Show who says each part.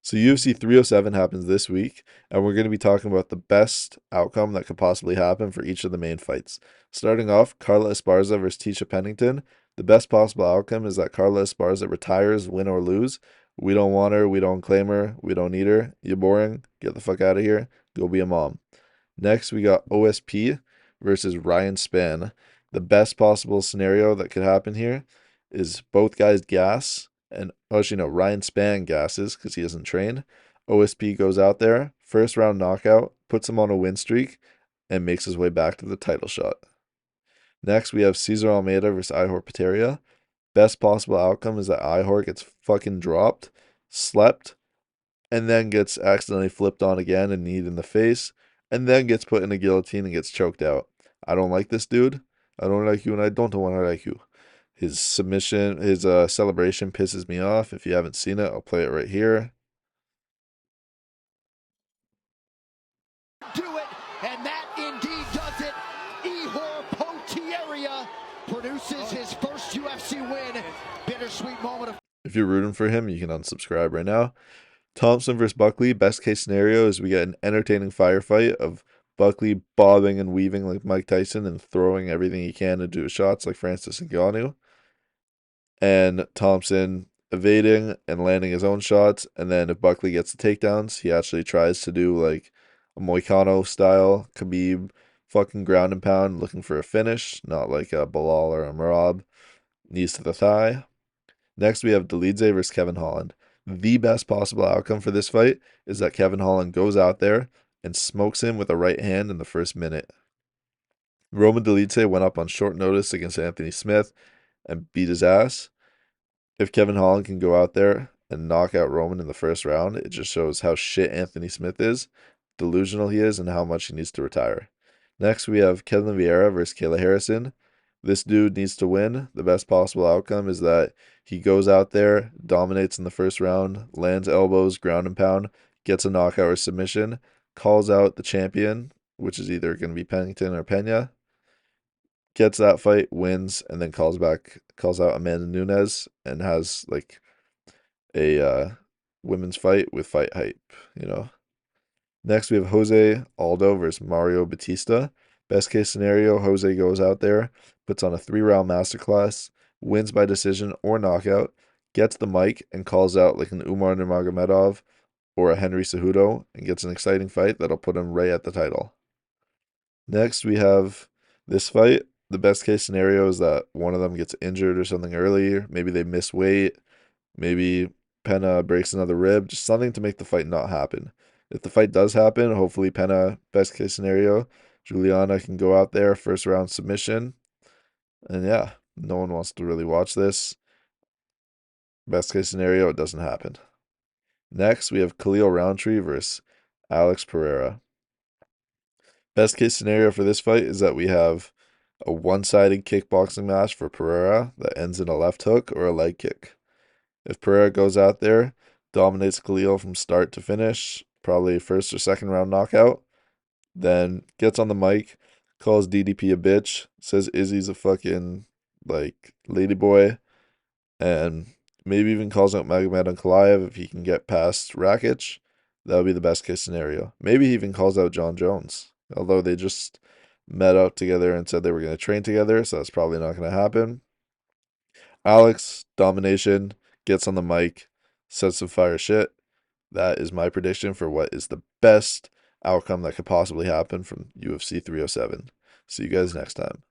Speaker 1: So UFC 307 happens this week, and we're going to be talking about the best outcome that could possibly happen for each of the main fights. Starting off, Carla Esparza versus Tisha Pennington. The best possible outcome is that Carla Esparza retires, win or lose. We don't want her, we don't claim her, we don't need her. You're boring. Get the fuck out of here. Go be a mom. Next, we got OSP versus Ryan Spann. The best possible scenario that could happen here is both guys gas, and actually, no, Ryan Spann gasses because he doesn't train. OSP goes out there, first round knockout, puts him on a win streak, and makes his way back to the title shot. Next, we have Cesar Almeida versus Ihor Pateria. Best possible outcome is that Ihor gets fucking dropped, slept, and then gets accidentally flipped on again and kneed in the face, and then gets put in a guillotine and gets choked out. I don't like this dude. I don't like you, and I don't want to like you. His submission, his celebration pisses me off. If you haven't seen it, I'll play it right here.
Speaker 2: Do it, and that indeed does it. Ihor Potieria produces his first UFC win. Bittersweet moment of.
Speaker 1: If you're rooting for him, you can unsubscribe right now. Thompson versus Buckley. Best case scenario is we get an entertaining firefight of Buckley bobbing and weaving like Mike Tyson and throwing everything he can into his shots like Francis Ngannou. And Thompson evading and landing his own shots. And then if Buckley gets the takedowns, he actually tries to do like a Moicano style Khabib fucking ground and pound looking for a finish, not like a Bilal or a Marab. Knees to the thigh. Next, we have Dolidze versus Kevin Holland. The best possible outcome for this fight is that Kevin Holland goes out there and smokes him with a right hand in the first minute. Roman Dolidze went up on short notice against Anthony Smith and beat his ass. If Kevin Holland can go out there and knock out Roman in the first round, it just shows how shit Anthony Smith is, delusional he is, and how much he needs to retire. Next, we have Kevin Vieira versus Kayla Harrison. This dude needs to win. The best possible outcome is that he goes out there, dominates in the first round, lands elbows, ground and pound, gets a knockout or submission, calls out the champion, which is either going to be Pennington or Pena, gets that fight, wins, and then calls out Amanda Nunes and has like a women's fight with fight hype. Next, we have Jose Aldo versus Mario Batista. Best case scenario, Jose goes out there, puts on a 3-round masterclass, wins by decision or knockout, gets the mic and calls out like an Umar Nurmagomedov or a Henry Cejudo and gets an exciting fight that'll put him right at the title. Next, we have this fight. The best case scenario is that one of them gets injured or something earlier. Maybe they miss weight. Maybe Pena breaks another rib. Just something to make the fight not happen. If the fight does happen, hopefully Pena, best case scenario, Juliana can go out there, first round submission. And yeah, no one wants to really watch this. Best case scenario, it doesn't happen. Next, we have Khalil Roundtree versus Alex Pereira. Best case scenario for this fight is that we have a one-sided kickboxing match for Pereira that ends in a left hook or a leg kick. If Pereira goes out there, dominates Khalil from start to finish, probably first or second round knockout, then gets on the mic, calls DDP a bitch, says Izzy's a fucking like ladyboy, and maybe even calls out Magomed Ankalaev if he can get past Rakic. That would be the best case scenario. Maybe he even calls out John Jones, although they just met up together and said they were going to train together, so that's probably not going to happen. Alex, domination, gets on the mic, says some fire shit. That is my prediction for what is the best outcome that could possibly happen from UFC 307. See you guys next time.